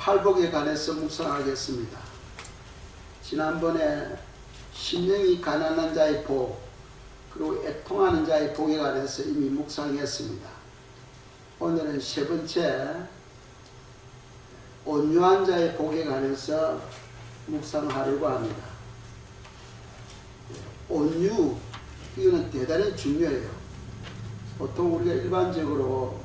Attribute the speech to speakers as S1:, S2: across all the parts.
S1: 팔복에 관해서 묵상하겠습니다. 지난번에 심령이 가난한 자의 복, 그리고 애통하는 자의 복에 관해서 이미 묵상했습니다. 오늘은 세 번째, 온유한 자의 복에 관해서 묵상하려고 합니다. 온유, 이거는 대단히 중요해요. 보통 우리가 일반적으로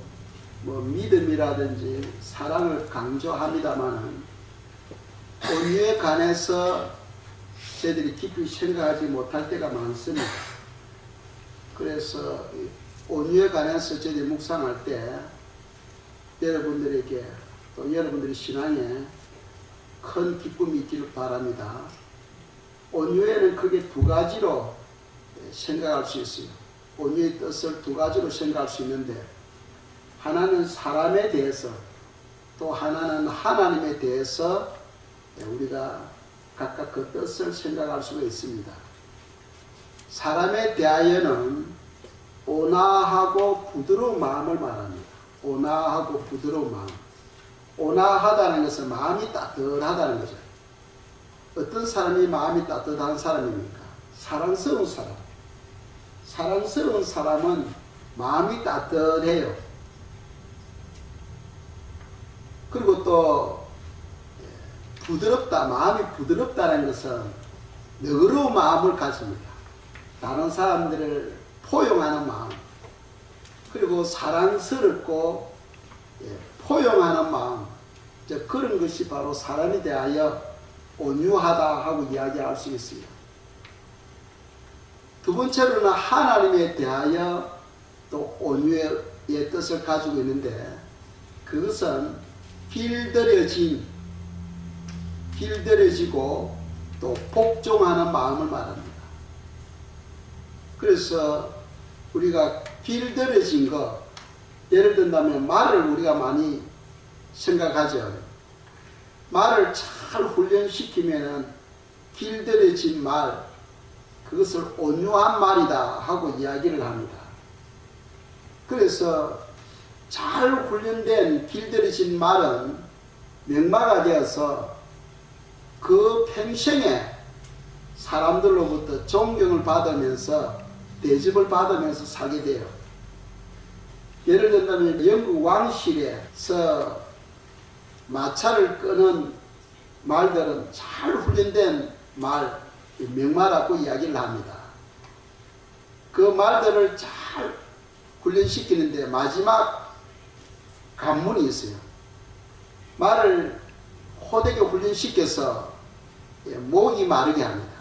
S1: 믿음이라든지 사랑을 강조합니다만 온유에 관해서 저희들이 깊이 생각하지 못할 때가 많습니다. 그래서 온유에 관해서 저희들이 묵상할 때 여러분들에게 또 여러분들의 신앙에 큰 기쁨이 있기를 바랍니다. 온유에는 크게 두 가지로 생각할 수 있어요. 온유의 뜻을 두 가지로 생각할 수 있는데, 하나는 사람에 대해서, 또 하나는 하나님에 대해서 우리가 각각 그 뜻을 생각할 수가 있습니다. 사람에 대하여는 온화하고 부드러운 마음을 말합니다. 온화하고 부드러운 마음. 온화하다는 것은 마음이 따뜻하다는 거죠. 어떤 사람이 마음이 따뜻한 사람입니까? 사랑스러운 사람. 사랑스러운 사람은 마음이 따뜻해요. 그리고 또 부드럽다, 마음이 부드럽다는 것은 너그러운 마음을 가집니다. 다른 사람들을 포용하는 마음, 그리고 사랑스럽고 포용하는 마음, 그런 것이 바로 사람에 대하여 온유하다 하고 이야기할 수 있습니다. 두 번째로는 하나님에 대하여 또 온유의 뜻을 가지고 있는데, 그것은 길들여지고 또 복종하는 마음을 말합니다. 그래서 우리가 길들여진 것, 예를 든다면 말을 우리가 많이 생각하죠. 말을 잘 훈련시키면 길들여진 말, 그것을 온유한 말이다 하고 이야기를 합니다. 그래서 잘 훈련된 길들여진 말은 명마가 되어서 그 평생에 사람들로부터 존경을 받으면서 대접을 받으면서 살게 돼요. 예를 들면 영국 왕실에서 마차를 끄는 말들은 잘 훈련된 말, 명마라고 이야기를 합니다. 그 말들을 잘 훈련시키는데 마지막 관문이 있어요. 말을 호되게 훈련시켜서 목이 마르게 합니다.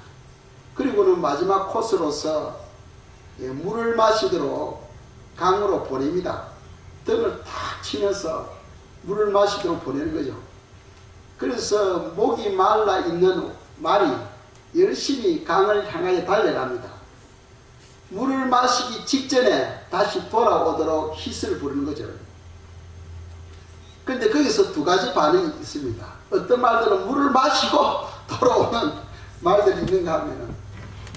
S1: 그리고는 마지막 코스로서 물을 마시도록 강으로 보냅니다. 등을 탁 치면서 물을 마시도록 보내는 거죠. 그래서 목이 말라 있는 말이 열심히 강을 향하여 달려갑니다. 물을 마시기 직전에 다시 돌아오도록 히스를 부르는 거죠. 그런데 거기서 두 가지 반응이 있습니다. 어떤 말들은 물을 마시고 돌아오는 말들이 있는가 하면은,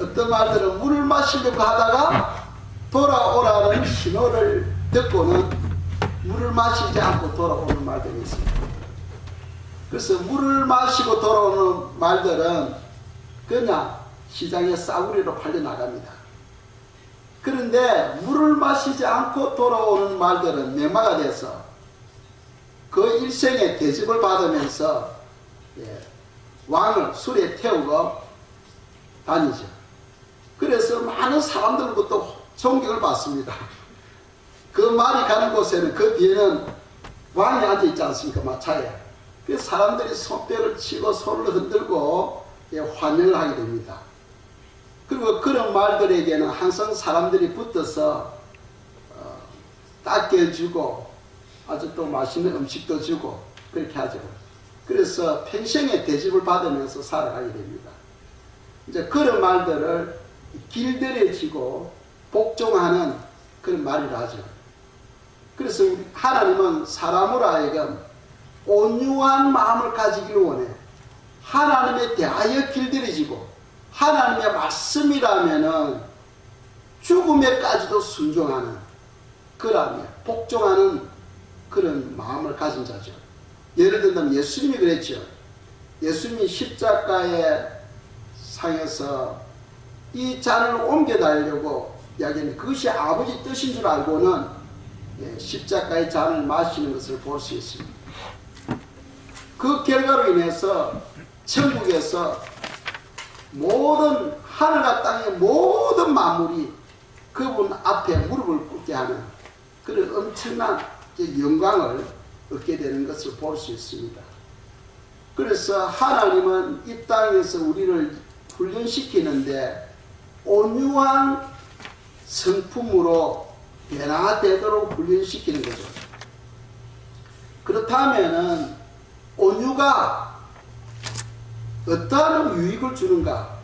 S1: 어떤 말들은 물을 마시려고 하다가 돌아오라는 신호를 듣고는 물을 마시지 않고 돌아오는 말들이 있습니다. 그래서 물을 마시고 돌아오는 말들은 그냥 시장에 싸구리로 팔려나갑니다. 그런데 물을 마시지 않고 돌아오는 말들은 명마가 돼서 그 일생에 대접을 받으면서 왕을 술에 태우고 다니죠. 그래서 많은 사람들로부터 존경을 받습니다. 그 말이 가는 곳에는 그 뒤에는 왕이 앉아있지 않습니까? 마차에. 그래서 사람들이 손뼉을 치고 손을 흔들고 환영을 하게 됩니다. 그리고 그런 말들에게는 항상 사람들이 붙어서 닦여주고 아주 또 맛있는 음식도 주고 그렇게 하죠. 그래서 평생에 대접을 받으면서 살아가게 됩니다. 이제 그런 말들을 길들여지고 복종하는 그런 말이라 하죠. 그래서 하나님은 사람으로 하여금 온유한 마음을 가지기를 원해. 하나님에 대하여 길들여지고 하나님의 말씀이라면은 죽음에까지도 순종하는, 그러면 복종하는 그런 마음을 가진 자죠. 예를 들면 예수님이 그랬죠. 예수님이 십자가에 상해서 이 잔을 옮겨달라고 이야기했는데 그것이 아버지 뜻인 줄 알고는 십자가의 잔을 마시는 것을 볼 수 있습니다. 그 결과로 인해서 천국에서 모든 하늘과 땅의 모든 만물이 그분 앞에 무릎을 꿇게 하는 그런 엄청난 영광을 얻게 되는 것을 볼 수 있습니다. 그래서 하나님은 이 땅에서 우리를 훈련시키는데 온유한 성품으로 변화되도록 훈련시키는 거죠. 그렇다면은 온유가 어떠한 유익을 주는가?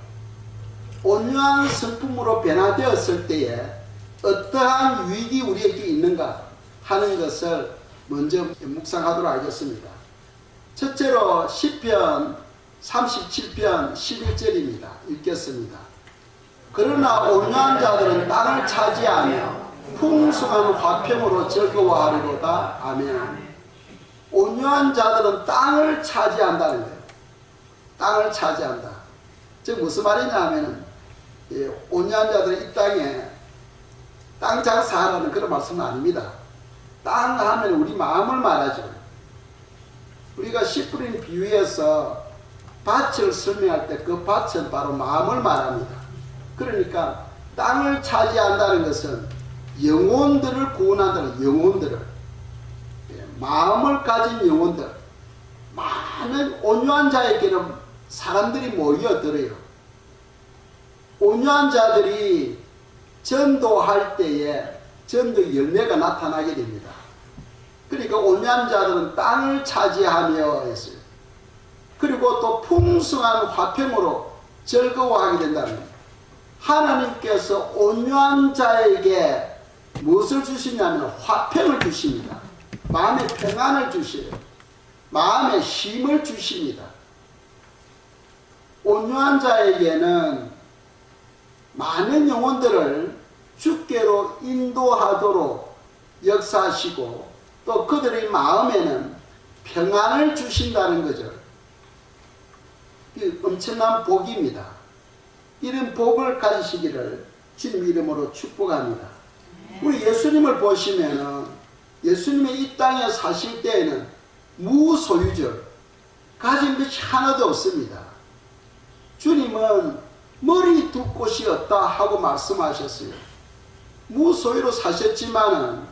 S1: 온유한 성품으로 변화되었을 때에 어떠한 유익이 우리에게 있는가 하는 것을 먼저 묵상하도록 하겠습니다. 첫째로 시편 37편 11절입니다. 읽겠습니다. 그러나 온유한 자들은 땅을 차지하며 풍성한 화평으로 즐거워하리로다. 아멘. 온유한 자들은 땅을 차지한다는 거예요. 땅을 차지한다. 즉 무슨 말이냐 하면은 온유한 자들은 이 땅에 땅 장사하라는 그런 말씀은 아닙니다. 땅 하면 우리 마음을 말하죠. 우리가 씨 뿌린 비유에서 밭을 설명할 때 그 밭은 바로 마음을 말합니다. 그러니까 땅을 차지한다는 것은 영혼들을 구원한다는 영혼들을 마음을 가진 영혼들 많은 온유한 자에게는 사람들이 모여들어요. 온유한 자들이 전도할 때에 전도 열매가 나타나게 됩니다. 그러니까 온유한 자들은 땅을 차지하며 했어요. 그리고 또 풍성한 화평으로 즐거워하게 된다는 겁니다. 하나님께서 온유한 자에게 무엇을 주시냐면 화평을 주십니다. 마음의 평안을 주시요. 마음의 힘을 주십니다. 온유한 자에게는 많은 영혼들을 주께로 인도하도록 역사하시고 또 그들의 마음에는 평안을 주신다는 거죠. 이 엄청난 복입니다. 이런 복을 가지시기를 주님 이름으로 축복합니다. 우리 예수님을 보시면은 예수님이 이 땅에 사실 때에는 무소유죠. 가진 것이 하나도 없습니다. 주님은 머리 두 곳이 없다 하고 말씀하셨어요. 무소유로 사셨지만은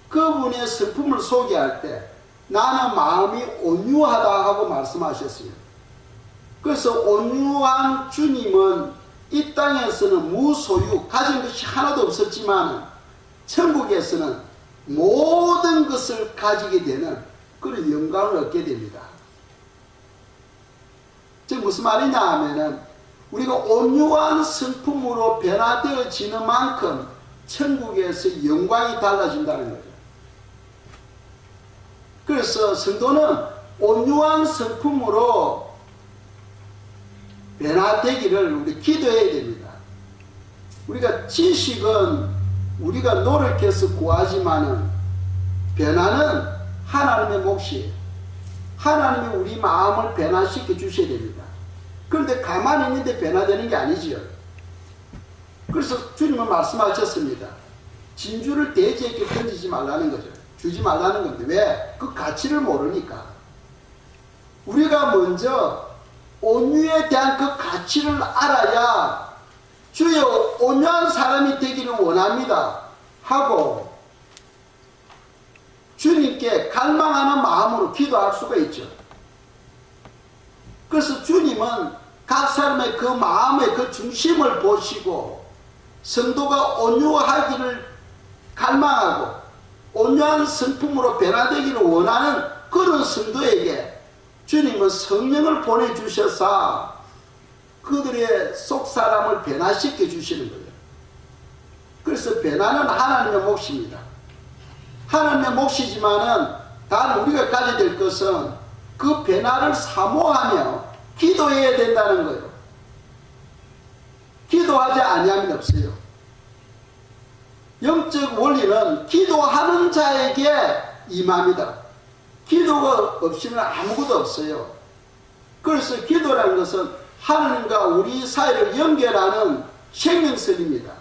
S1: 그분의 성품을 소개할 때 나는 마음이 온유하다 하고 말씀하셨어요. 그래서 온유한 주님은 이 땅에서는 무소유, 가진 것이 하나도 없었지만 천국에서는 모든 것을 가지게 되는 그런 영광을 얻게 됩니다. 즉 무슨 말이냐 하면은 우리가 온유한 성품으로 변화되어지는 만큼 천국에서 영광이 달라진다는 거죠. 그래서 성도는 온유한 성품으로 변화되기를 우리 기도해야 됩니다. 우리가 지식은 우리가 노력해서 구하지만은 변화는 하나님의 몫이에요. 하나님이 우리 마음을 변화시켜 주셔야 됩니다. 그런데 가만히 있는데 변화되는 게 아니지요. 그래서 주님은 말씀하셨습니다. 진주를 돼지에게 던지지 말라는 거죠. 주지 말라는 건데 왜? 그 가치를 모르니까. 우리가 먼저 온유에 대한 그 가치를 알아야 주여 온유한 사람이 되기를 원합니다 하고 주님께 갈망하는 마음으로 기도할 수가 있죠. 그래서 주님은 각 사람의 그 마음의 그 중심을 보시고 성도가 온유하기를 갈망하고 온유한 성품으로 변화되기를 원하는 그런 성도에게 주님은 성령을 보내주셔서 그들의 속사람을 변화시켜 주시는 거예요. 그래서 변화는 하나님의 몫입니다. 하나님의 몫이지만은 단 우리가 가져야 될 것은 그 변화를 사모하며 기도해야 된다는 거예요. 기도하지 아니하면 없어요. 영적 원리는 기도하는 자에게 임합니다. 기도가 없이는 아무것도 없어요. 그래서 기도라는 것은 하나님과 우리 사이를 연결하는 생명선입니다.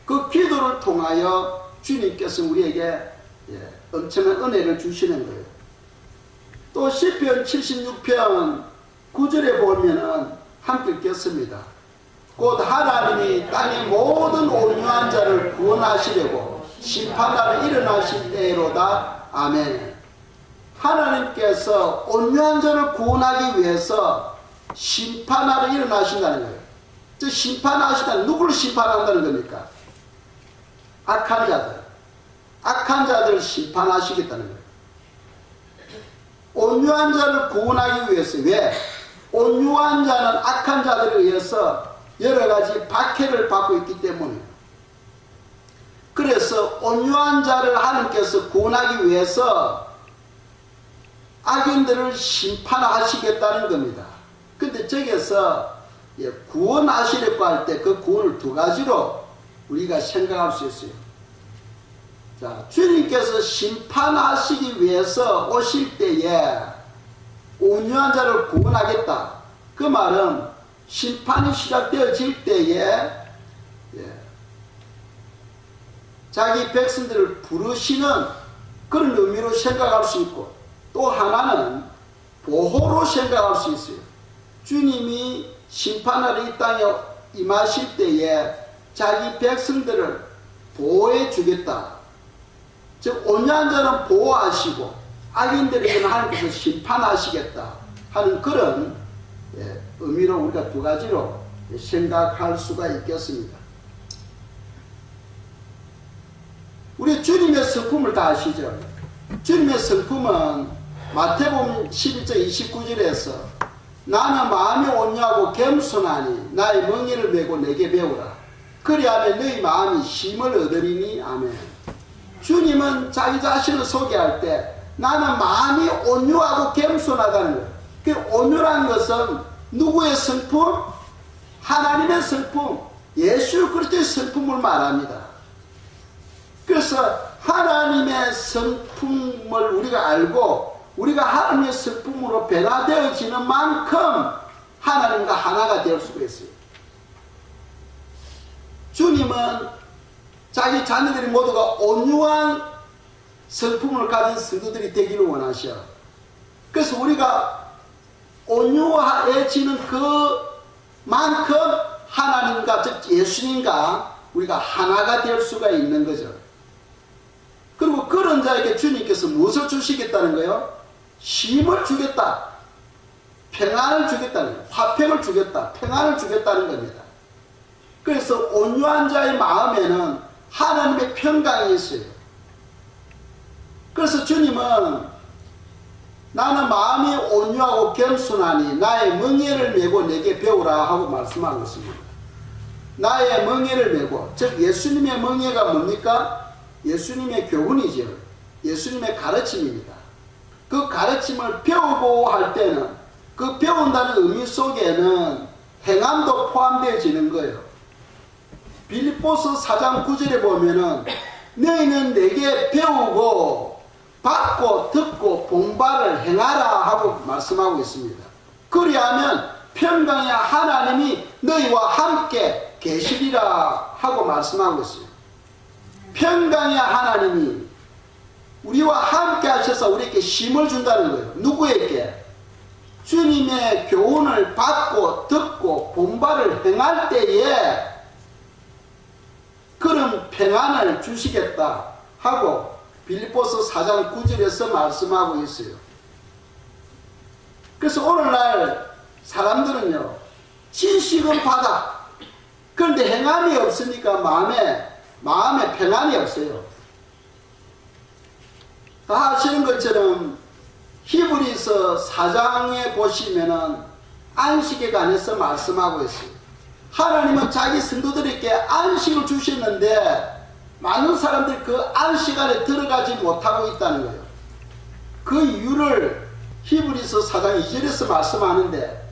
S1: 그 기도를 통하여 주님께서 우리에게 엄청난 은혜를 주시는 거예요. 또 시편 76편 9절에 보면은 함께 읽겠습니다. 곧 하나님이 땅의 모든 온유한 자를 구원하시려고 심판하러 일어나실 때로다. 아멘. 하나님께서 온유한 자를 구원하기 위해서 심판하러 일어나신다는 거예요. 즉 심판하시다는 누구를 심판한다는 겁니까? 악한 자들. 악한 자들을 심판하시겠다는 거예요. 온유한 자를 구원하기 위해서. 왜? 온유한 자는 악한 자들에 의해서 여러 가지 박해를 받고 있기 때문이에요. 그래서 온유한 자를 하나님께서 구원하기 위해서 악인들을 심판하시겠다는 겁니다. 근데 저기서 구원하시려고 할 때 그 구원을 두 가지로 우리가 생각할 수 있어요. 자, 주님께서 심판하시기 위해서 오실 때에 온유한 자를 구원하겠다. 그 말은 심판이 시작되어질 때에 자기 백성들을 부르시는 그런 의미로 생각할 수 있고, 또 하나는 보호로 생각할 수 있어요. 주님이 심판하러 이 땅에 임하실 때에 자기 백성들을 보호해 주겠다. 즉 온유한 자는 보호하시고 악인들에게는 하나님께서 심판하시겠다 하는 그런 의미로 우리가 두 가지로 생각할 수가 있겠습니다. 우리 주님의 성품을 다 아시죠? 주님의 성품은 마태복음 11장 29절에서 나는 마음이 온유하고 겸손하니 나의 멍에를 메고 내게 배우라. 그리하면 너희 마음이 힘을 얻으리니. 아멘. 주님은 자기 자신을 소개할 때 나는 마음이 온유하고 겸손하다는 거예요. 그 온유라는 것은 누구의 성품? 하나님의 성품, 예수 그리스도의 성품을 말합니다. 그래서 하나님의 성품을 우리가 알고 우리가 하나님의 성품으로 변화되어지는 만큼 하나님과 하나가 될 수가 있어요. 주님은 자기 자녀들이 모두가 온유한 성품을 가진 성도들이 되기를 원하셔. 그래서 우리가 온유해지는 그만큼 하나님과 즉 예수님과 우리가 하나가 될 수가 있는 거죠. 그리고 그런 자에게 주님께서 무엇을 주시겠다는 거예요? 힘을 주겠다. 평안을 주겠다는 거예요. 화평을 주겠다. 평안을 주겠다는 겁니다. 그래서 온유한 자의 마음에는 하나님의 평강이 있어요. 그래서 주님은 나는 마음이 온유하고 겸손하니 나의 멍에를 메고 내게 배우라 하고 말씀하고 있습니다. 나의 멍에를 메고, 즉 예수님의 멍에가 뭡니까? 예수님의 교훈이죠. 예수님의 가르침입니다. 그 가르침을 배우고 할 때는 그 배운다는 의미 속에는 행함도 포함되어지는 거예요. 빌립보서 4장 9절에 보면은 너희는 내게 배우고 받고 듣고 본바를 행하라 하고 말씀하고 있습니다. 그리하면 평강의 하나님이 너희와 함께 계시리라 하고 말씀하고 있어요. 평강의 하나님이 우리와 함께 하셔서 우리에게 힘을 준다는 거예요. 누구에게? 주님의 교훈을 받고 듣고 본바를 행할 때에 그런 평안을 주시겠다 하고 빌립보서 4장 9절에서 말씀하고 있어요. 그래서 오늘날 사람들은요, 지식은 받아. 그런데 행함이 없으니까 마음에 평안이 없어요. 다 아시는 것처럼 히브리서 4장에 보시면은 안식에 관해서 말씀하고 있어요. 하나님은 자기 성도들에게 안식을 주셨는데 많은 사람들이 그 안식 안에 들어가지 못하고 있다는 거예요. 그 이유를 히브리서 4장 2절에서 말씀하는데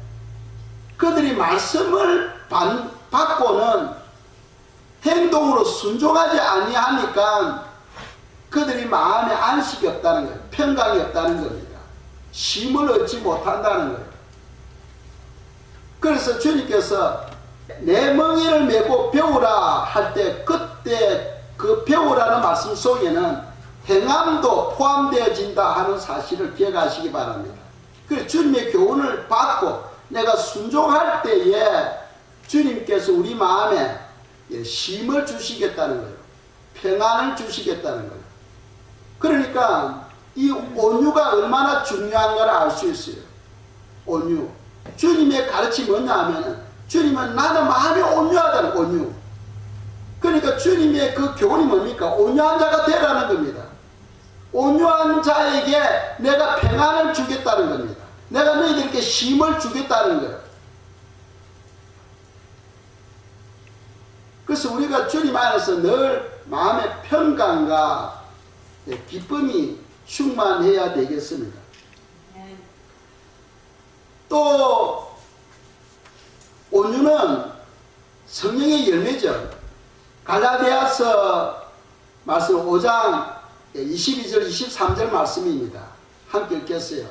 S1: 그들이 말씀을 받고는 행동으로 순종하지 아니하니까 그들이 마음에 안식이 없다는 거예요. 평강이 없다는 겁니다. 쉼을 얻지 못한다는 거예요. 그래서 주님께서 내 멍에를 메고 배우라 할 때 그때 그 배우라는 말씀 속에는 행함도 포함되어진다 하는 사실을 기억하시기 바랍니다. 그래서 주님의 교훈을 받고 내가 순종할 때에 주님께서 우리 마음에 쉼을 주시겠다는 거예요. 평안을 주시겠다는 거예요. 그러니까 이 온유가 얼마나 중요한가를 알 수 있어요. 온유. 주님의 가르침이 뭐냐 하면 주님은 나는 마음이 온유하다는 온유. 그러니까 주님의 그 교훈이 뭡니까? 온유한 자가 되라는 겁니다. 온유한 자에게 내가 평안을 주겠다는 겁니다. 내가 너희들에게 쉼을 주겠다는 거예요. 그래서 우리가 주님 안에서 늘 마음의 평강과 기쁨이 충만해야 되겠습니다. 또 온유는 성령의 열매죠. 갈라디아서 말씀 5장 22절 23절 말씀입니다. 함께 읽겠어요.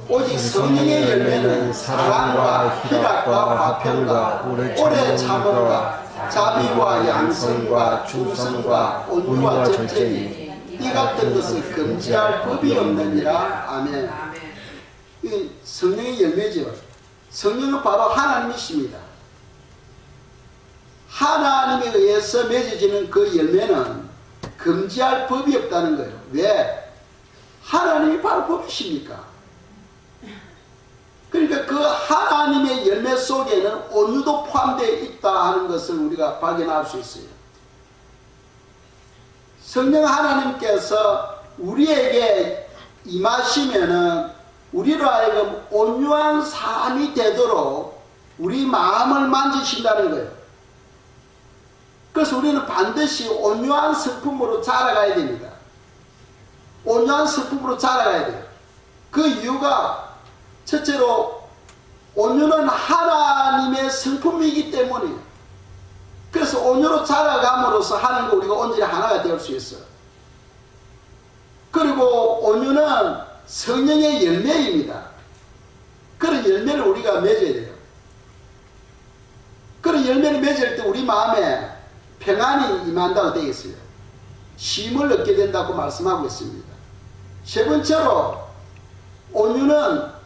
S1: 오직 성령의 열매는 사랑과 희락과 화평과 오래 참음과 자비와 양성과 충성과 온유와 절제니 이 같은 것을 금지할 법이 없느니라. 아멘. 이 성령의 열매죠. 성령은 바로 하나님이십니다. 하나님에 의해서 맺어지는 그 열매는 금지할 법이 없다는 거예요. 왜? 하나님이 바로 법이십니까? 그러니까 그 하나님의 열매 속에는 온유도 포함되어 있다 하는 것을 우리가 발견할 수 있어요. 성령 하나님께서 우리에게 임하시면은 우리로 하여금 온유한 삶이 되도록 우리 마음을 만지신다는 거예요. 그래서 우리는 반드시 온유한 성품으로 자라가야 됩니다. 온유한 성품으로 자라가야 돼요. 그 이유가 첫째로 온유는 하나님의 성품이기 때문이에요. 그래서 온유로 자라감으로써 하나님과 우리가 온전히 하나가 될 수 있어요. 그리고 온유는 성령의 열매입니다. 그런 열매를 우리가 맺어야 돼요. 그런 열매를 맺을 때 우리 마음에 평안이 임한다고 되어 있어요. 쉼을 얻게 된다고 말씀하고 있습니다. 세 번째로 온유는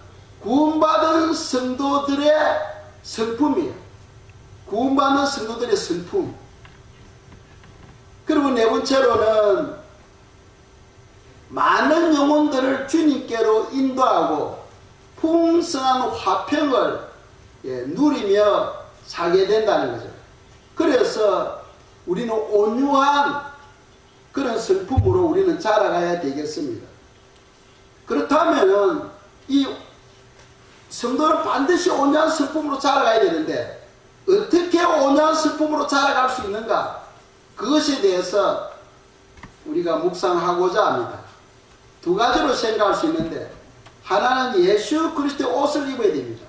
S1: 구원받은 성도들의 성품이에요. 구원받는 성도들의 성품. 그리고 네 번째로는 많은 영혼들을 주님께로 인도하고 풍성한 화평을 누리며 살게 된다는 거죠. 그래서 우리는 온유한 그런 성품으로 우리는 자라가야 되겠습니다. 그렇다면 이 성도는 반드시 온유한 성품으로 자라가야 되는데 어떻게 온유한 성품으로 자라갈 수 있는가? 그것에 대해서 우리가 묵상하고자 합니다. 두 가지로 생각할 수 있는데 하나는 예수 그리스도의 옷을 입어야 됩니다.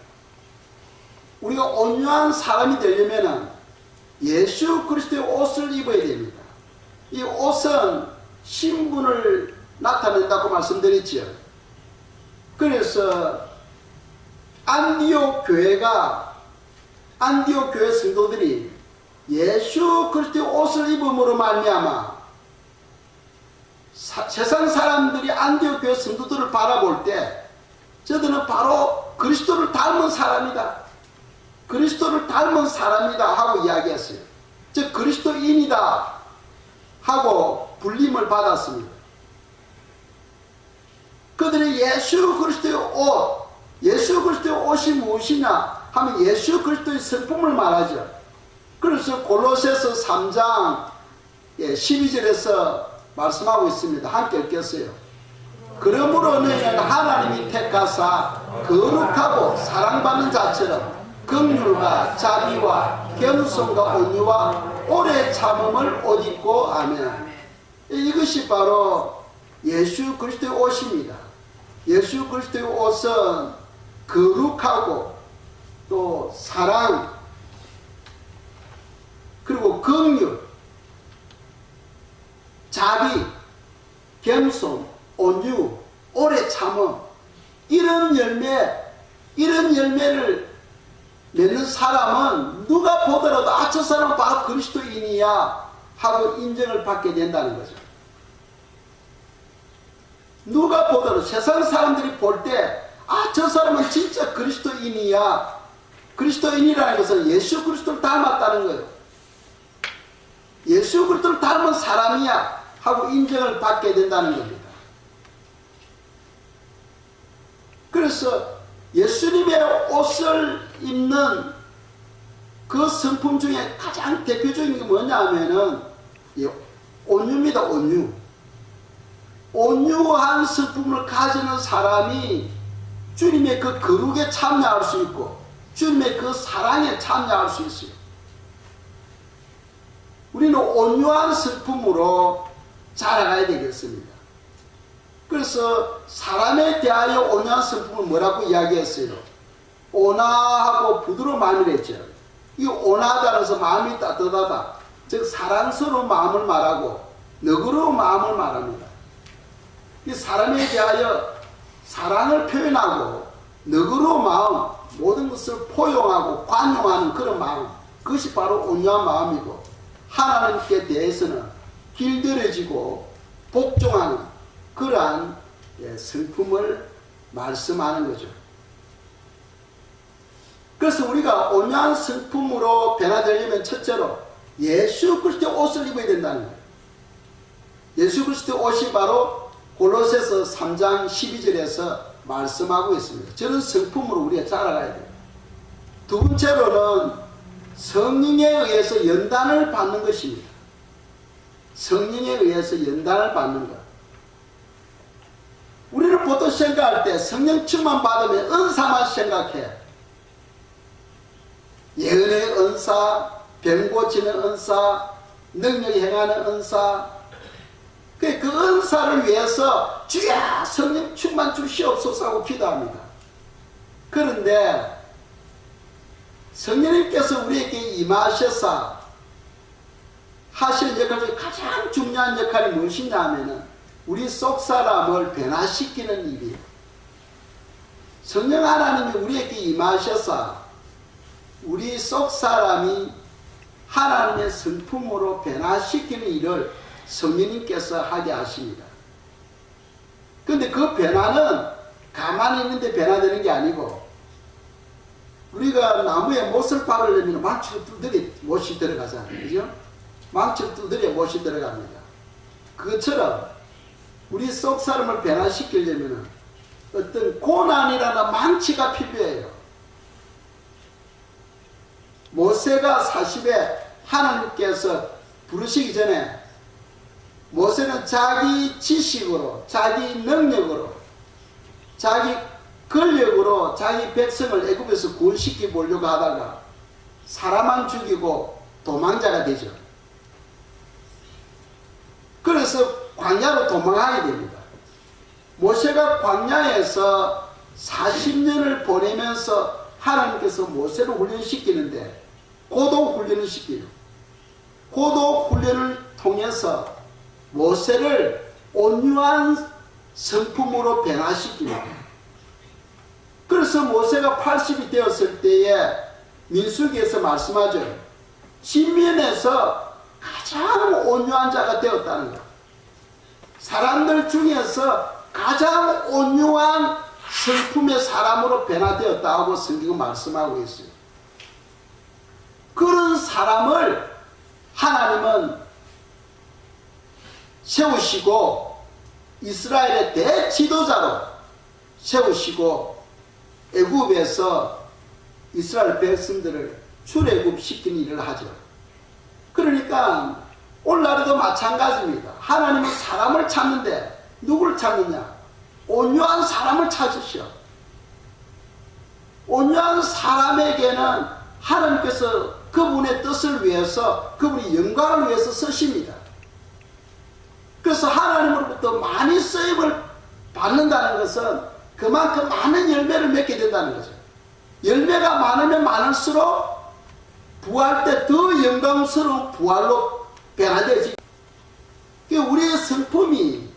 S1: 우리가 온유한 사람이 되려면 예수 그리스도의 옷을 입어야 됩니다. 이 옷은 신분을 나타낸다고 말씀드렸지요. 그래서 안디옥 교회 성도들이 예수 그리스도의 옷을 입음으로 말미암아 세상 사람들이 안디옥 교회 성도들을 바라볼 때 저들은 바로 그리스도를 닮은 사람이다. 그리스도를 닮은 사람이다 하고 이야기했어요. 즉 그리스도인이다 하고 불림을 받았습니다. 그들이 예수 그리스도의 옷, 예수 그리스도의 옷이 무엇이냐 하면 예수 그리스도의 성품을 말하죠. 그래서 골로새서 3장 12절에서 말씀하고 있습니다. 함께 읽겠어요. 그러므로 너희는 하나님이 택하사 거룩하고 사랑받는 자처럼 긍휼과 자비와 겸손과 온유와 오래 참음을 옷 입고. 아멘. 이것이 바로 예수 그리스도의 옷입니다. 예수 그리스도의 옷은 거룩하고 또 사랑 그리고 긍휼, 자비 겸손, 온유, 오래 참음, 이런 열매를 맺는 사람은 누가 보더라도 아, 저 사람은 바로 그리스도인이야 하고 인정을 받게 된다는 거죠. 누가 보더라도 세상 사람들이 볼 때 아, 저 사람은 진짜 그리스도인이야. 그리스도인이라는 것은 예수 그리스도를 닮았다는 거예요. 예수 그리스도를 닮은 사람이야 하고 인정을 받게 된다는 겁니다. 그래서 예수님의 옷을 입는 그 성품 중에 가장 대표적인 게 뭐냐 하면은 온유입니다. 온유한 성품을 가지는 사람이 주님의 그 거룩에 참여할 수 있고 주님의 그 사랑에 참여할 수 있어요. 우리는 온유한 성품으로 자라가야 되겠습니다. 그래서 사람에 대하여 온유한 성품을 뭐라고 이야기했어요? 온화하고 부드러운 마음이랬죠. 이 온화하다는 것은 마음이 따뜻하다, 즉 사랑스러운 마음을 말하고 너그러운 마음을 말합니다. 이 사람에 대하여 사랑을 표현하고 너그러운 마음, 모든 것을 포용하고 관용하는 그런 마음, 그것이 바로 온유한 마음이고 하나님께 대해서는 길들여지고 복종하는 그러한 성품을 말씀하는 거죠. 그래서 우리가 온유한 성품으로 변화되려면 첫째로 예수 그리스도의 옷을 입어야 된다는 거예요. 예수 그리스도의 옷이 바로 골로새서 3장 12절에서 말씀하고 있습니다. 저런 성품으로 우리가 자라가야 돼요. 두 번째로는 성령에 의해서 연단을 받는 것입니다. 성령에 의해서 연단을 받는 것. 우리는 보통 생각할 때 성령 충만 받으면 은사만 생각해. 예언의 은사, 병 고치는 은사, 능력이 행하는 은사. 그 은사를 위해서 주야 성령 충만 주시옵소서 하고 기도합니다. 그런데 성령님께서 우리에게 임하셔서 하실 역할 중에 가장 중요한 역할이 무엇이냐 하면은 우리 속사람을 변화시키는 일이에요. 성령 하나님이 우리에게 임하셔서 우리 속사람이 하나님의 성품으로 변화시키는 일을 성령님께서 하게 하십니다. 그런데 그 변화는 가만히 있는데 변화되는 게 아니고 우리가 나무에 못을 박으려면 망치로 두드려 못이 들어가잖아요. 그죠? 망치로 두드려 못이 들어갑니다. 그것처럼 우리 속 사람을 변화시키려면 어떤 고난이라는 망치가 필요해요. 모세가 40에 하나님께서 부르시기 전에 모세는 자기 지식으로, 자기 능력으로, 자기 권력으로 자기 백성을 애굽에서 구원시켜 보려고 하다가 사람만 죽이고 도망자가 되죠. 그래서 광야로 도망하게 됩니다. 모세가 광야에서 40년을 보내면서 하나님께서 모세를 훈련시키는데 고독 훈련을 시켜요. 고독 훈련을 통해서 모세를 온유한 성품으로 변화시킵니다. 그래서 모세가 80이 되었을 때에 민수기에서 말씀하죠. 진면에서 가장 온유한 자가 되었다는 것. 사람들 중에서 가장 온유한 성품의 사람으로 변화되었다고 성경은 말씀하고 있어요. 그런 사람을 하나님은 세우시고 이스라엘의 대지도자로 세우시고 애굽에서 이스라엘 백성들을 출애굽시키는 일을 하죠. 그러니까 오늘날에도 마찬가지입니다. 하나님은 사람을 찾는데 누구를 찾느냐? 온유한 사람을 찾으시오. 온유한 사람에게는 하나님께서 그분의 뜻을 위해서, 그분의 영광을 위해서 쓰십니다. 그래서 하나님으로부터 많이 쓰임을 받는다는 것은 그만큼 많은 열매를 맺게 된다는 거죠. 열매가 많으면 많을수록 부활 때 더 영광스러운 부활로 변화되지. 우리의 성품이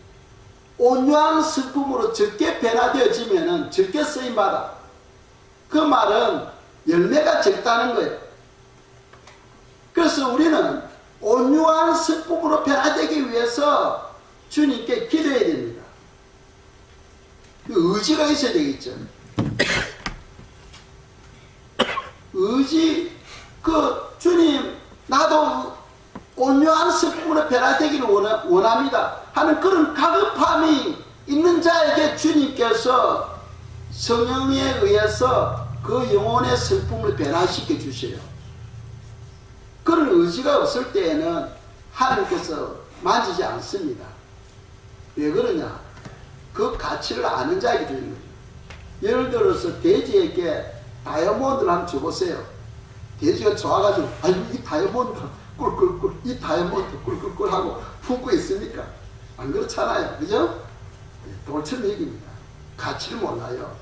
S1: 온유한 슬픔으로 적게 변화되어지면 적게 쓰임받아. 그 말은 열매가 적다는 거예요. 그래서 우리는 온유한 슬픔으로 변화되기 위해서 주님께 기도해야 됩니다. 의지가 있어야 되겠죠. 의지, 주님, 나도 온유한 슬픔으로 변화되기를 원합니다 하는 그런 가급함이 있는 자에게 주님께서 성령에 의해서 그 영혼의 슬픔을 변화시켜 주셔요. 그런 의지가 없을 때에는 하나님께서 만지지 않습니다. 왜 그러냐? 그 가치를 아는 자에게 주는 거죠. 예를 들어서 돼지에게 다이아몬드를 한번 줘보세요. 돼지가 좋아가지고 이 다이아몬드 꿀꿀꿀, 이 다이아몬드 꿀꿀꿀 하고 품고 있습니까? 안 그렇잖아요. 그죠? 돌처럼 얘기입니다. 가치를 몰라요.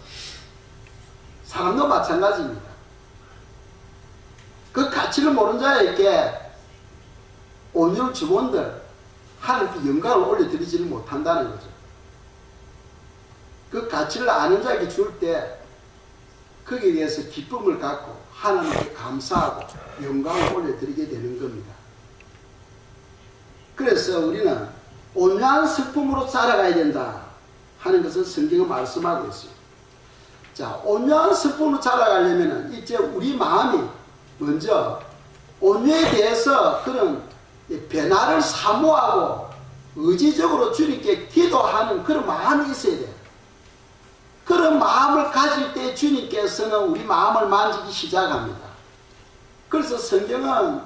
S1: 사람도 마찬가지입니다. 그 가치를 모르는 자에게 온유를 주본들 하나님께 영광을 올려드리지는 못한다는 거죠. 그 가치를 아는 자에게 줄 때 거기에 대해서 기쁨을 갖고 하나님께 감사하고 영광을 올려드리게 되는 겁니다. 그래서 우리는 온유한 슬픔으로 살아가야 된다 하는 것을 성경은 말씀하고 있어요. 자, 온유한 슬픔으로 살아가려면 이제 우리 마음이 먼저 온유에 대해서 그런 변화를 사모하고 의지적으로 주님께 기도하는 그런 마음이 있어야 돼요. 그런 마음을 가질 때 주님께서는 우리 마음을 만지기 시작합니다. 그래서 성경은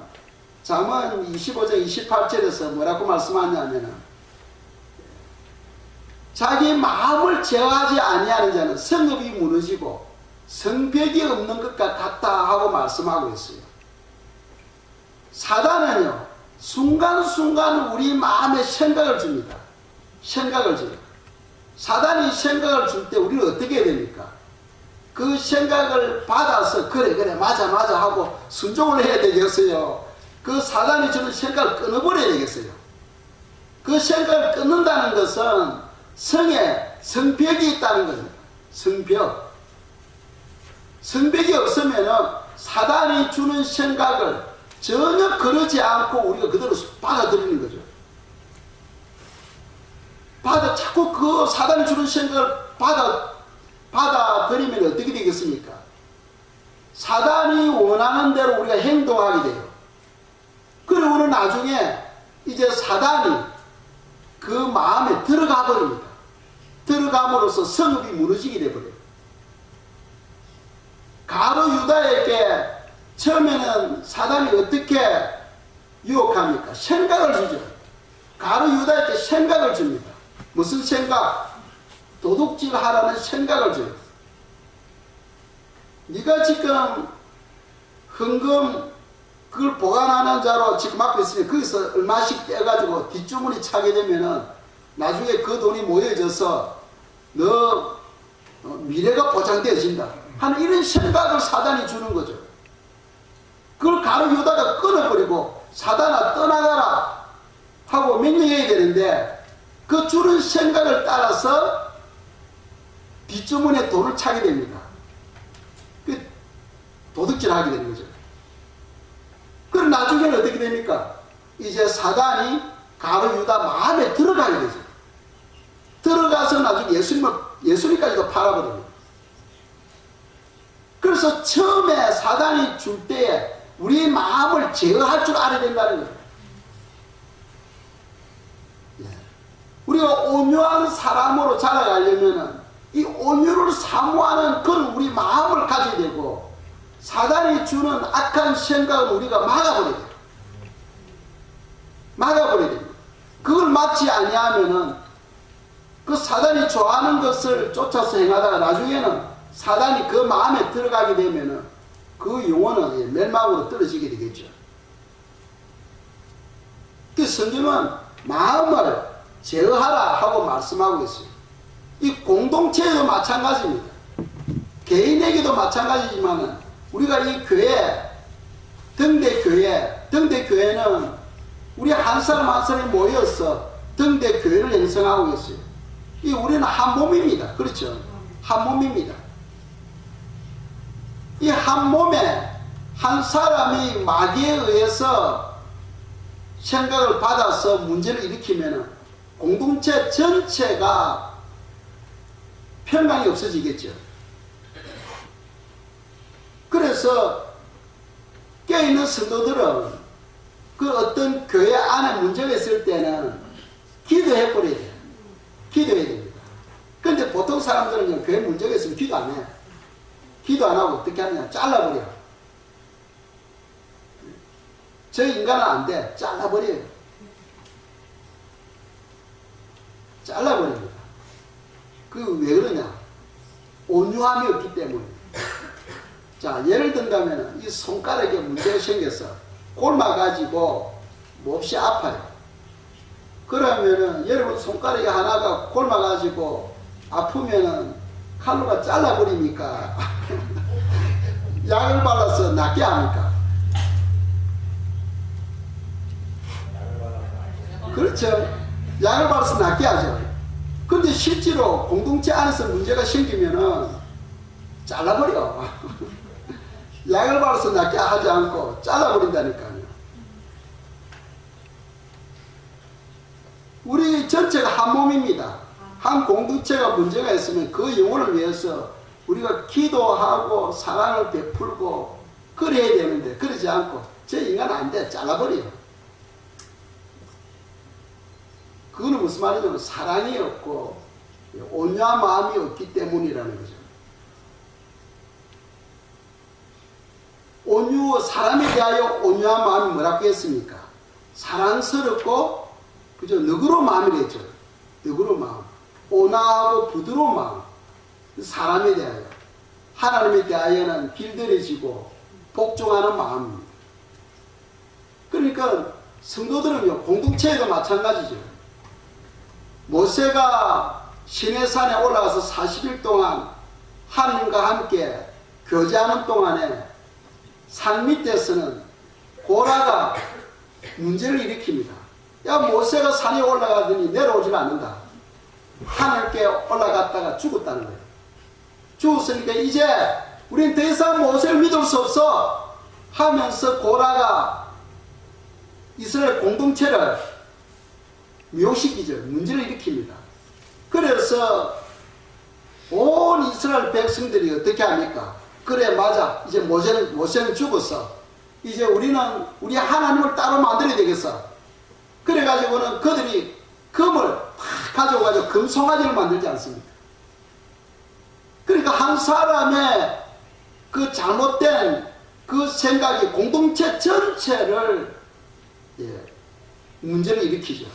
S1: 잠언 25장 28절에서 뭐라고 말씀하냐면은 자기 마음을 제어하지 아니하는 자는 성읍이 무너지고 성벽이 없는 것과 같다 하고 말씀하고 있어요. 사단은요 순간순간 우리 마음에 생각을 줍니다. 생각을 줘요. 사단이 생각을 줄 때 우리는 어떻게 해야 됩니까? 그 생각을 받아서 그래 맞아 하고 순종을 해야 되겠어요? 그 사단이 주는 생각을 끊어버려야 되겠어요? 그 생각을 끊는다는 것은 성에 성벽이 있다는 겁니다. 성벽. 성벽이 없으면 사단이 주는 생각을 전혀 거르지 않고 우리가 그대로 받아들이는 거죠. 자꾸 그 사단이 주는 생각을 받아들이면 어떻게 되겠습니까? 사단이 원하는 대로 우리가 행동하게 돼요. 그리고는 나중에 이제 사단이 그 마음에 들어가 버립니다. 들어감으로써 성읍이 무너지게 되버려요. 가룟 유다에게 처음에는 사단이 어떻게 유혹합니까? 생각을 주죠. 가룟 유다에게 생각을 줍니다. 무슨 생각? 도둑질 하라는 생각을 줘요. 네가 지금 헌금 그걸 보관하는 자로 지금 맡고 있으니 거기서 얼마씩 떼가지고 뒷주머니 차게 되면은 나중에 그 돈이 모여져서 너 미래가 보장되어진다 하는 이런 생각을 사단이 주는 거죠. 그걸 가룟 유다가 끊어버리고 사단아 떠나가라 하고 명령해야 되는데 그 주는 생각을 따라서 뒷주머니에 돈을 차게 됩니다. 그 도둑질 하게 되는 거죠. 그럼 나중에는 어떻게 됩니까? 이제 사단이 가룟 유다 마음에 들어가게 되죠. 들어가서 나중에 예수님까지도 팔아버립니다. 그래서 처음에 사단이 줄 때에 우리 마음을 제어할 줄 알아야 된다는 거예요. 우리가 온유한 사람으로 자라가려면 이 온유를 사모하는 그런 우리 마음을 가져야 되고 사단이 주는 악한 생각을 우리가 막아버려야 돼요. 막아버려야 됩니다. 그걸 막지 아니하면은 그 사단이 좋아하는 것을 쫓아서 행하다가 나중에는 사단이 그 마음에 들어가게 되면은 그 영혼은 멸망으로 떨어지게 되겠죠. 그 성경은 마음을 제어하라 하고 말씀하고 있어요. 이 공동체에도 마찬가지입니다. 개인에게도 마찬가지지만 우리가 이 교회, 등대교회는 우리 한 사람 한 사람이 모여서 등대교회를 형성하고 있어요. 이 우리는 한 몸입니다. 그렇죠? 한 몸입니다. 이 한 몸에 한 사람이 마귀에 의해서 생각을 받아서 문제를 일으키면 공동체 전체가 평강이 없어지겠죠. 그래서 깨어있는 성도들은 그 어떤 교회 안에 문제가 있을 때는 기도해 버려야 돼요. 기도해야 됩니다. 그런데 보통 사람들은 교회 문제가 있으면 기도 안 해요. 기도 안 하고 어떻게 하느냐? 잘라버려. 저 인간은 안 돼. 잘라버려요. 잘라버립니다. 그 왜 그러냐? 온유함이 없기 때문에. 자, 예를 든다면 이 손가락에 문제가 생겨서 골마가지고 몹시 아파요. 그러면은 여러분 손가락이 하나가 골마가지고 아프면은 칼로가 잘라버리니까 약을 발라서 낫게 합니까? 그렇죠. 약을 발라서 낫게 하죠. 근데 실제로 공동체 안에서 문제가 생기면은 잘라버려. 약을 발라서 낫게 하지 않고 잘라버린다니까요. 우리 전체가 한 몸입니다. 한 공동체가 문제가 있으면 그 영혼을 위해서 우리가 기도하고 사랑을 베풀고 그래야 되는데 그러지 않고 저 인간은 안 돼. 잘라버려요. 그거는 무슨 말이냐면 사랑이 없고 온유한 마음이 없기 때문이라는 거죠. 사람에 대하여 온유한 마음이 뭐라고 했습니까? 사랑스럽고 그죠? 너그러운 마음이랬죠. 너그러운 마음. 온화하고 부드러운 마음. 사람에 대하여. 하나님에 대하여는 길들여지고 복종하는 마음입니다. 그러니까 성도들은요, 공동체에도 마찬가지죠. 모세가 시내산에 올라가서 40일 동안 하나님과 함께 교제하는 동안에 산 밑에서는 고라가 문제를 일으킵니다. 야, 모세가 산에 올라가더니 내려오질 않는다. 하늘께 올라갔다가 죽었다는 거예요. 죽었으니까 이제 우린 더 이상 모세를 믿을 수 없어 하면서 고라가 이스라엘 공동체를 미혹시키죠. 문제를 일으킵니다. 그래서 온 이스라엘 백성들이 어떻게 합니까? 그래, 맞아. 이제 모세는 죽었어. 이제 우리는 우리 하나님을 따로 만들어야 되겠어. 그래가지고는 그들이 금을 팍 가져가지고 금송아지를 만들지 않습니까? 그러니까 한 사람의 그 잘못된 그 생각이 공동체 전체를 문제를 일으키죠.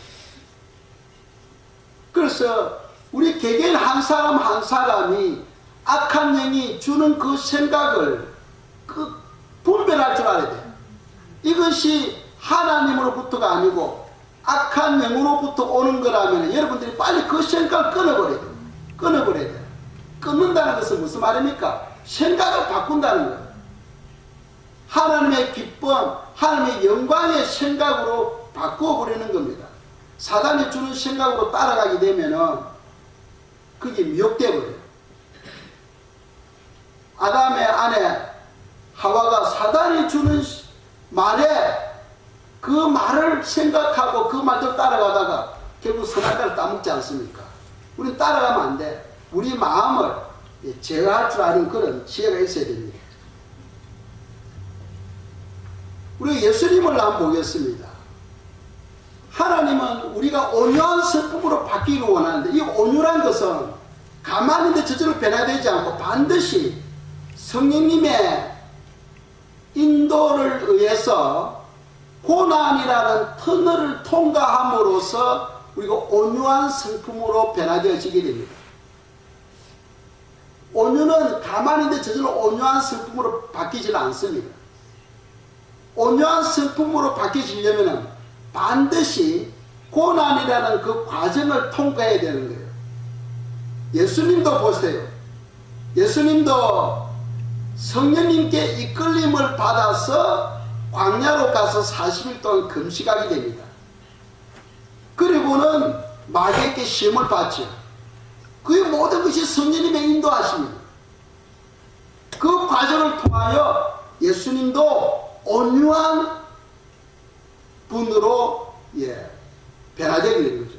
S1: 그래서 우리 개개인 한 사람 한 사람이 악한 영이 주는 그 생각을 분별할 줄 알아야 돼요. 이것이 하나님으로부터가 아니고 악한 영으로부터 오는 거라면 여러분들이 빨리 그 생각을 끊어버려야 돼요. 끊어버려야 돼요. 끊는다는 것은 무슨 말입니까? 생각을 바꾼다는 거예요. 하나님의 기쁨, 하나님의 영광의 생각으로 바꾸어버리는 겁니다. 사단이 주는 생각으로 따라가게 되면은 그게 미혹되어 버려요. 아담의 아내 하와가 사단이 주는 말에 그 말을 생각하고 그 말대로 따라가다가 결국 선악과를 따먹지 않습니까? 우리는 따라가면 안 돼. 우리 마음을 제어할 줄 아는 그런 지혜가 있어야 됩니다. 우리 예수님을 한번 보겠습니다. 하나님은 우리가 온유한 성품으로 바뀌기를 원하는데 이 온유란 것은 가만히 있는데 저절로 변화되지 않고 반드시 성령님의 인도를 의해서 고난이라는 터널을 통과함으로써 우리가 온유한 성품으로 변화되어지게 됩니다. 온유는 가만히 있는데 저절로 온유한 성품으로 바뀌질 않습니다. 온유한 성품으로 바뀌시려면 반드시 고난이라는 그 과정을 통과해야 되는 거예요. 예수님도 보세요. 예수님도 성령님께 이끌림을 받아서 광야로 가서 40일 동안 금식하게 됩니다. 그리고는 마귀에게 시험을 받죠. 것이 성령님의 인도하십니다. 그 과정을 통하여 예수님도 온유한 분으로 변화되게 되는 거죠.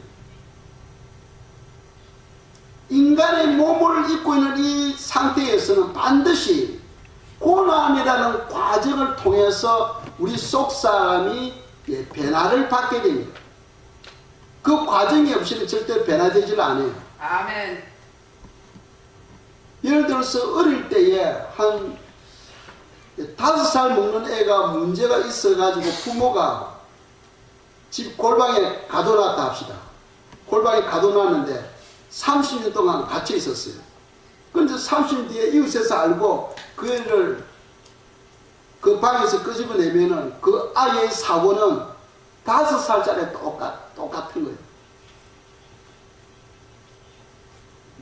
S1: 인간의 몸을 입고 있는 이 상태에서는 반드시 고난이라는 과정을 통해서 우리 속사람이 변화를 받게 됩니다. 그 과정이 없이는 절대 변화되질 않아요.
S2: 아멘.
S1: 예를 들어서 어릴 때에 한 5살 먹는 애가 문제가 있어가지고 부모가 집 골방에 가둬놨다 합시다. 골방에 가둬놨는데 30년 동안 갇혀 있었어요. 그런데 30년 뒤에 이웃에서 알고 그 애를 그 방에서 끄집어내면은 그 아이의 사고는 5살짜리 똑같은 거예요.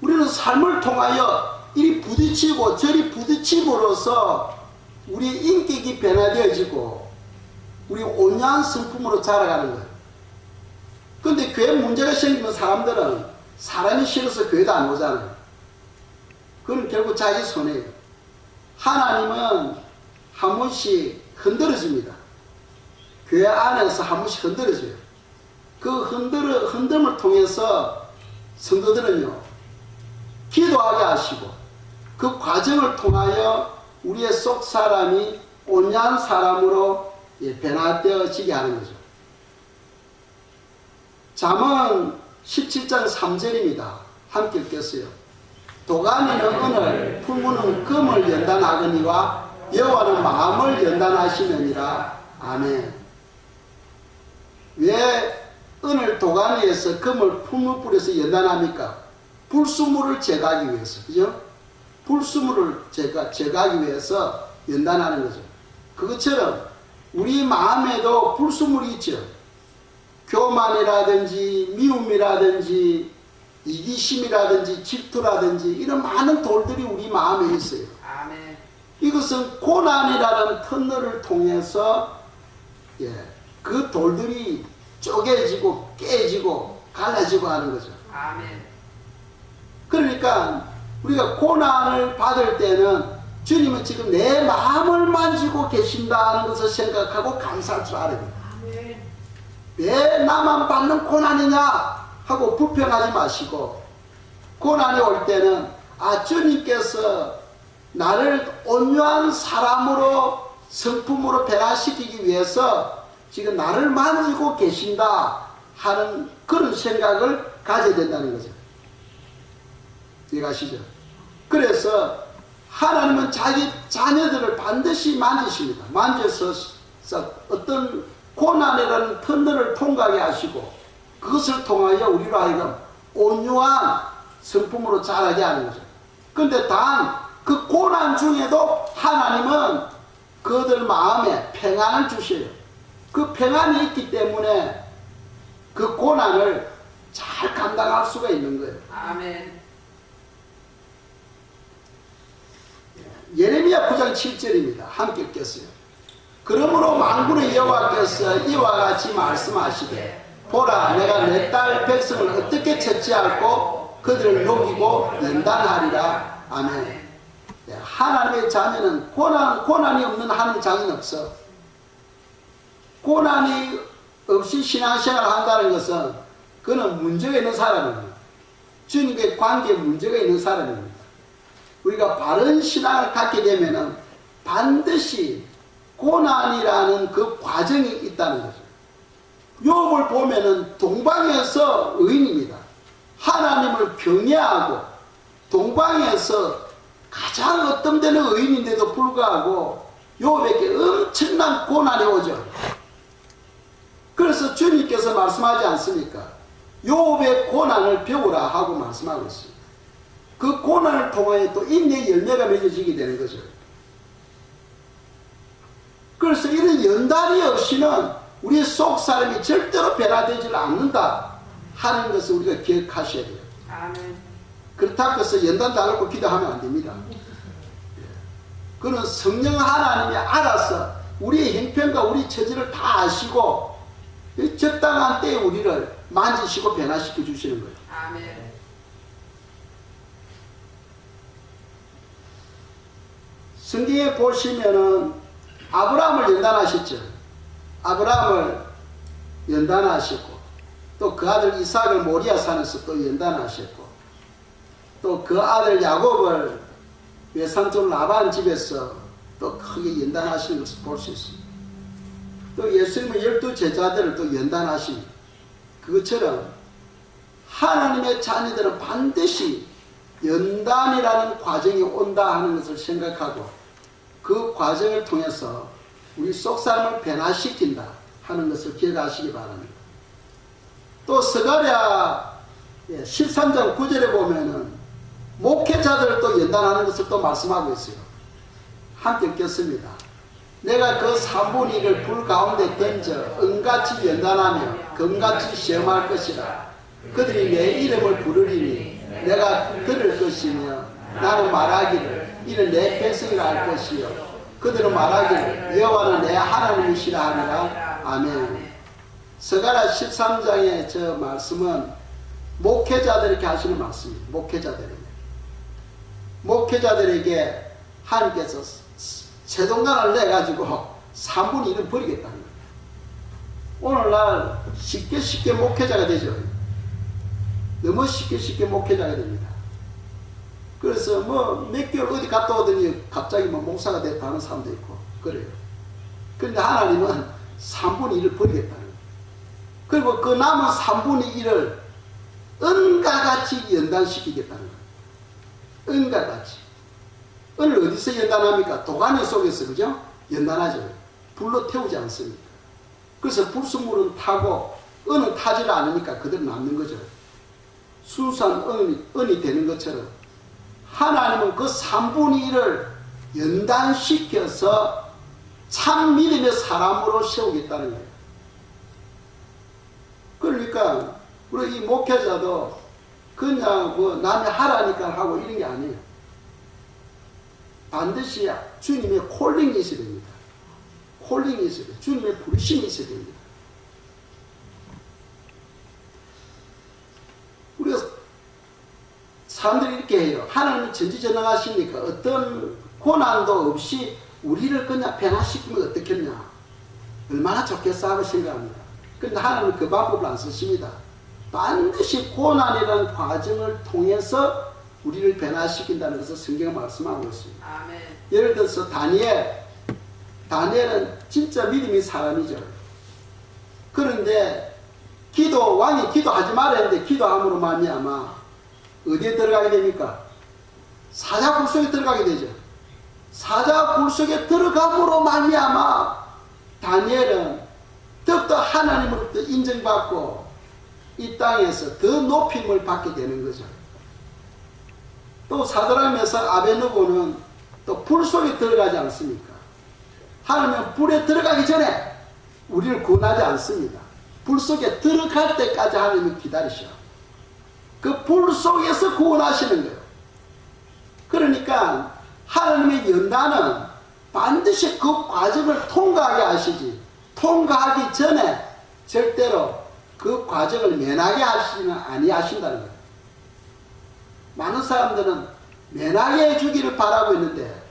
S1: 우리는 삶을 통하여 이리 부딪히고 저리 부딪힘으로써 우리의 인격이 변화되어지고 우리 온유한 성품으로 자라가는 거예요. 그런데 교회 문제가 생기면 사람들은 사람이 싫어서 교회도 안 오잖아요. 그건 결국 자기 손해예요. 하나님은 한 번씩 흔들어집니다. 교회 안에서 한 번씩 흔들어져요. 그 흔듦을 통해서 성도들은요, 기도하게 하시고 그 과정을 통하여 우리의 속 사람이 온유한 사람으로 변화되어지게 하는 거죠. 잠언 17장 3절입니다. 함께 읽겠어요. 도가니는 은을, 풀무는 금을 연단하거니와 여호와는 마음을 연단하시느니라. 아멘. 왜 은을 도가니에서 금을 풀무불에서 연단합니까? 불수물을 제거하기 위해서. 그죠? 불수물을 제거하기 위해서 연단하는 거죠. 그것처럼 우리 마음에도 불수물이 있죠. 교만이라든지 미움이라든지 이기심이라든지 질투라든지 이런 많은 돌들이 우리 마음에 있어요.
S2: 아멘.
S1: 이것은 고난이라는 터널을 통해서 그 돌들이 쪼개지고 깨지고 갈라지고 하는 거죠.
S2: 아멘.
S1: 그러니까 우리가 고난을 받을 때는 주님은 지금 내 마음을 만지고 계신다는 것을 생각하고 감사할 줄 알아야 돼요. 왜 나만 받는 고난이냐 하고 불평하지 마시고, 고난이 올 때는 주님께서 나를 온유한 사람으로 성품으로 변화시키기 위해서 지금 나를 만지고 계신다 하는 그런 생각을 가져야 된다는 거죠. 이해가시죠? 그래서 하나님은 자기 자녀들을 반드시 만지십니다. 만져서 어떤 고난이라는 터널을 통과하게 하시고 그것을 통하여 우리로 하여금 온유한 성품으로 자라게 하는 거죠. 그런데 단 그 고난 중에도 하나님은 그들 마음에 평안을 주셔요. 그 평안이 있기 때문에 그 고난을 잘 감당할 수가 있는 거예요.
S2: 아멘.
S1: 예레미야 9장 7절입니다. 함께 읽겠어요. 그러므로 만군의 여호와께서 이와 같이 말씀하시되, 보라, 내가 내 딸 백성을 어떻게 처치할고 그들을 녹이고 연단하리라. 아멘. 하나님의 자녀는 고난이 없는 하나님 자녀는 없어. 고난이 없이 신앙생활을 한다는 것은 그는 문제가 있는 사람입니다. 주님과의 관계에 문제가 있는 사람입니다. 우리가 바른 신앙을 갖게 되면은 반드시 고난이라는 그 과정이 있다는 거죠. 욥을 보면은 동방에서 의인입니다. 하나님을 경외하고 동방에서 가장 어떤 데는 의인인데도 불구하고 욥에게 엄청난 고난이 오죠. 그래서 주님께서 말씀하지 않습니까? 욥의 고난을 배우라 하고 말씀하고 있습니다. 그 고난을 통하여 또 인내의 열매가 맺어지게 되는 거죠. 그래서 이런 연단이 없이는 우리 속 사람이 절대로 변화되지 않는다 하는 것을 우리가 기억하셔야 돼요.
S2: 아멘.
S1: 그렇다고 해서 연단 당하고 기도하면 안 됩니다. 그는 성령 하나님이 알아서 우리의 형편과 우리 처지를 다 아시고 적당한 때에 우리를 만지시고 변화시켜 주시는 거예요.
S2: 아멘.
S1: 성경에 보시면은 아브라함을 연단하셨죠. 아브라함을 연단하셨고 또 그 아들 이삭을 모리아 산에서 또 연단하셨고 또 그 아들 야곱을 외삼촌 라반 집에서 또 크게 연단하시는 것을 볼 수 있습니다. 또 예수님의 12제자들을 또 연단하십니다. 그것처럼 하나님의 자녀들은 반드시 연단이라는 과정이 온다 하는 것을 생각하고 그 과정을 통해서 우리 속 사람을 변화시킨다 하는 것을 기억하시기 바랍니다. 또 스가랴 13장 9절에 보면은 목회자들을 또 연단하는 것을 또 말씀하고 있어요. 함께 읽겠습니다. 내가 그 3분의 1을 불 가운데 던져 은같이 연단하며 금같이 시험할 것이라. 그들이 내 이름을 부르리니 내가 들을 것이며 나는 말하기를 이는 내 백성이라 할 것이요 그들은 말하기를 여호와는 내 하나님이시라 하니라. 아멘. 스가랴 13장의 저 말씀은 목회자들에게 하시는 말씀입니다. 목회자들에게 하나님께서 세동간을 내가지고 3분의 1을 버리겠다는 거예요. 오늘날 쉽게 목회자가 되죠. 너무 쉽게 목회자가 됩니다. 그래서 뭐 몇 개월 어디 갔다 오더니 갑자기 뭐 목사가 됐다 하는 사람도 있고 그래요. 그런데 하나님은 3분의 1을 버리겠다는 거예요. 그리고 그 남은 3분의 1을 은과 같이 연단시키겠다는 거예요. 은과 같이. 은을 어디서 연단합니까? 도가니 속에서, 그죠? 연단하죠. 불로 태우지 않습니까? 그래서 불순물은 타고 은은 타지를 않으니까 그대로 남는 거죠. 순수한 은이 되는 것처럼 하나님은 그 3분의 1을 연단시켜서 참 믿음의 사람으로 세우겠다는 거예요. 그러니까 우리 이 목회자도 그냥 뭐 남이 하라니까 하고 이런 게 아니에요. 반드시 주님의 콜링이 있어야 됩니다. 콜링이 있어야 돼요. 주님의 부르심이 있어야 됩니다. 우리가 사람들이 이렇게 해요. 하나님이 전지전능하시니까 어떤 고난도 없이 우리를 그냥 변화시키면 어떻겠냐. 얼마나 좋겠어 하고 생각합니다. 그런데 하나님은 그 방법을 안 쓰십니다. 반드시 고난이라는 과정을 통해서 우리를 변화시킨다는 것을 성경에 말씀하고 있습니다.
S2: 아멘.
S1: 예를 들어서 다니엘은 진짜 믿음의 사람이죠. 그런데 왕이 기도하지 말아야 했는데 기도함으로 말미암아 어디에 들어가게 됩니까? 사자굴 속에 들어가게 되죠. 사자굴 속에 들어감으로 말미암아 다니엘은 더욱더 하나님으로부터 인정받고 이 땅에서 더 높임을 받게 되는 거죠. 또 사드락 메삭 아베느고는 또 불 속에 들어가지 않습니까? 하나님은 불에 들어가기 전에 우리를 구원하지 않습니다. 불 속에 들어갈 때까지 하나님은 기다리셔. 그 불 속에서 구원하시는 거예요. 그러니까 하나님의 연단은 반드시 그 과정을 통과하게 하시지, 통과하기 전에 절대로 그 과정을 면하게 하시지는 아니하신다는 거예요. 많은 사람들은 면하게 해주기를 바라고 있는데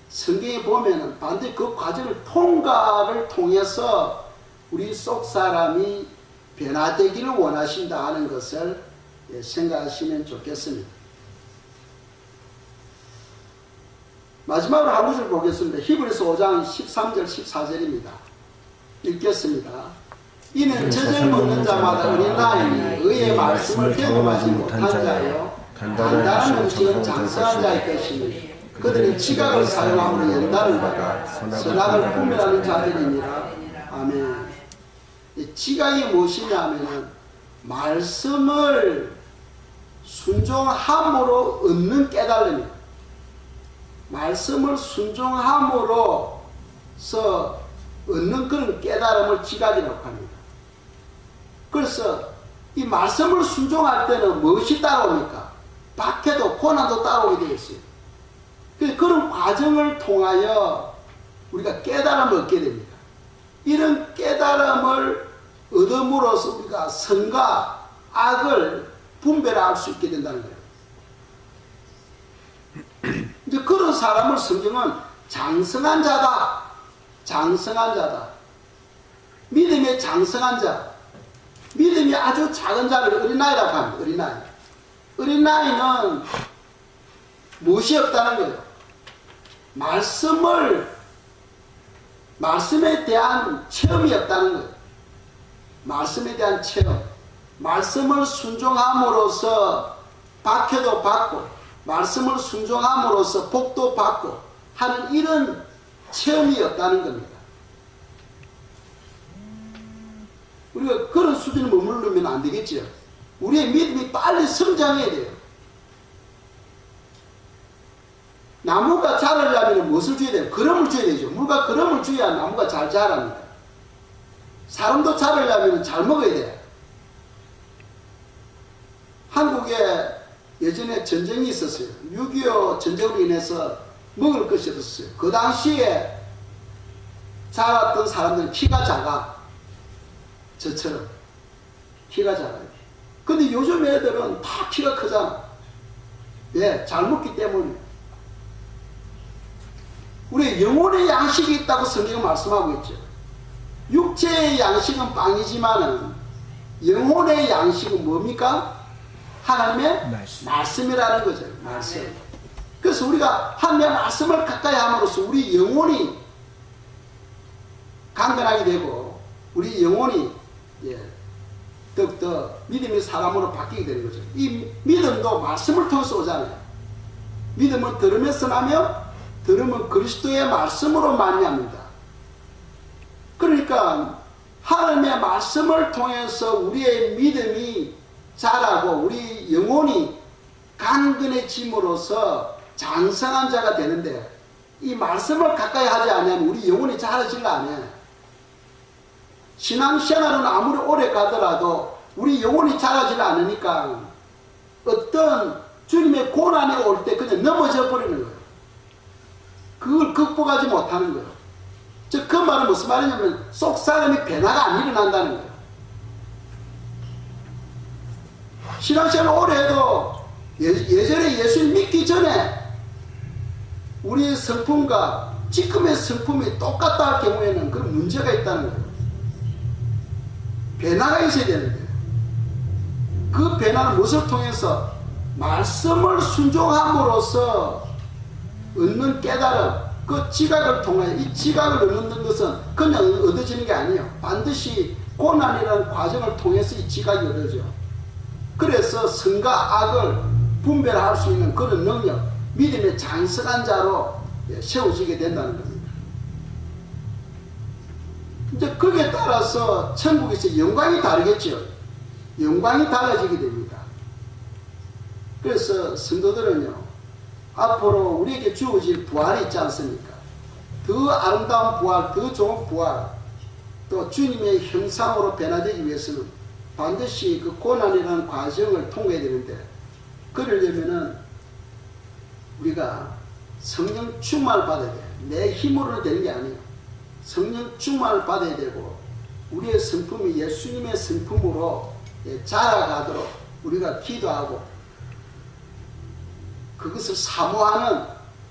S1: 성경에 보면은 반드시 그 과정을 통과를 통해서 우리 속 사람이 변화되기를 원하신다 하는 것을 생각하시면 좋겠습니다. 마지막으로 한 구절 보겠습니다. 히브리서 5장 13절 14절입니다. 읽겠습니다. 이는 젖을 먹는 자마다 어린 나이니 의의 말씀을 경험하지 못한 자요 단단한 음식은 장사한 자의 것이니 그들이 지각을 사용함으로 연단을 받아 선악을 분별하는 자들이니라. 아멘. 이 지각이 무엇이냐 하면은 말씀을 순종함으로 얻는 깨달음입니다. 말씀을 순종함으로써 얻는 그런 깨달음을 지각이라고 합니다. 그래서 이 말씀을 순종할 때는 무엇이 따라옵니까? 박해도 고난도 따라오게 되어 있어요. 그런 과정을 통하여 우리가 깨달음을 얻게 됩니다. 이런 깨달음을 얻음으로써 우리가 선과 악을 분별할 수 있게 된다는 거예요. 이제 그런 사람을 성경은 장성한 자다. 장성한 자다. 믿음의 장성한 자. 믿음이 아주 작은 자를 어린아이라고 합니다. 어린아이. 어린아이는 무엇이 없다는 거예요. 말씀에 대한 체험이 없다는 거예요. 말씀에 대한 체험. 말씀을 순종함으로써 박해도 받고, 말씀을 순종함으로써 복도 받고 하는 이런 체험이 없다는 겁니다. 우리가 그런 수준에 머무르면 안 되겠죠. 우리의 믿음이 빨리 성장해야 돼요. 나무가 자라려면 무엇을 줘야 돼요? 거름을 줘야 되죠. 물과 거름을 줘야 나무가 잘 자랍니다. 사람도 자라려면 잘 먹어야 돼요. 한국에 예전에 전쟁이 있었어요. 6.25 전쟁으로 인해서 먹을 것이 없었어요. 그 당시에 자랐던 사람들은 키가 작아. 저처럼 키가 작아요. 근데 요즘 애들은 다 키가 크잖아. 왜? 잘 먹기 때문에. 우리 영혼의 양식이 있다고 성경은 말씀하고 있죠. 육체의 양식은 빵이지만은 영혼의 양식은 뭡니까? 하나님의 말씀이라는 거죠. 말씀. 그래서 우리가 하나님의 말씀을 가까이 함으로써 우리 영혼이 강건하게 되고 우리 영혼이 더욱더 믿음의 사람으로 바뀌게 되는 거죠. 이 믿음도 말씀을 통해서 오잖아요. 믿음은 들으면서 나며 들으면 그리스도의 말씀으로 말미암는다. 그러니까 하나님의 말씀을 통해서 우리의 믿음이 자라고 우리 영혼이 강건해짐으로써 장성한 자가 되는데 이 말씀을 가까이 하지 않으면 우리 영혼이 자라질 않아요. 신앙생활은 아무리 오래 가더라도 우리 영혼이 자라질 않으니까 어떤 주님의 고난이 올 때 그냥 넘어져 버리는 거예요. 그걸 극복하지 못하는 거예요. 즉 그 말은 무슨 말이냐면 속 사람이 변화가 안 일어난다는 거예요. 신앙생활을 오래 해도 예전에 예수를 믿기 전에 우리의 성품과 지금의 성품이 똑같다 할 경우에는 그런 문제가 있다는 거예요. 변화가 있어야 되는데 그 변화는 무엇을 통해서 말씀을 순종함으로써 얻는 깨달음, 그 지각을 통하여 이 지각을 얻는 것은 그냥 얻어지는 게 아니에요. 반드시 고난이라는 과정을 통해서 이 지각이 얻어져. 그래서 선과 악을 분별할 수 있는 그런 능력, 믿음의 장성한 자로 세워지게 된다는 겁니다. 이제 거기에 따라서 천국에서 영광이 다르겠죠. 영광이 달라지게 됩니다. 그래서 성도들은요, 앞으로 우리에게 주어질 부활이 있지 않습니까? 더 아름다운 부활, 더 좋은 부활, 또 주님의 형상으로 변화되기 위해서는 반드시 그 고난이라는 과정을 통과해야 되는데, 그러려면은 우리가 성령 충만을 받아야 돼요. 내 힘으로 되는 게 아니에요. 성령 충만을 받아야 되고 우리의 성품이 예수님의 성품으로 자라가도록 우리가 기도하고 그것을 사모하는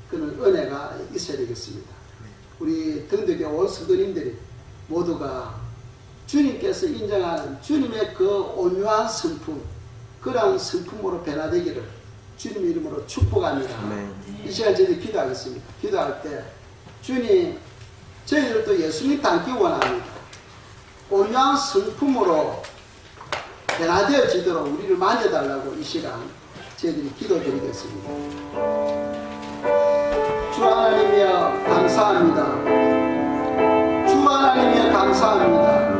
S1: 그런 은혜가 있어야 되겠습니다. 우리 등덕의 온 성도님들이 모두가 주님께서 인정하는 주님의 그 온유한 성품, 그러한 성품으로 변화되기를 주님 이름으로 축복합니다. 이 시간 저희들이 기도하겠습니다. 기도할 때 주님, 저희들도 예수님 닮기 원합니다. 온유한 성품으로 변화되어지도록 우리를 만져달라고 이 시간 저희들이 기도드리겠습니다. 주 하나님이여 감사합니다. 주 하나님이여 감사합니다.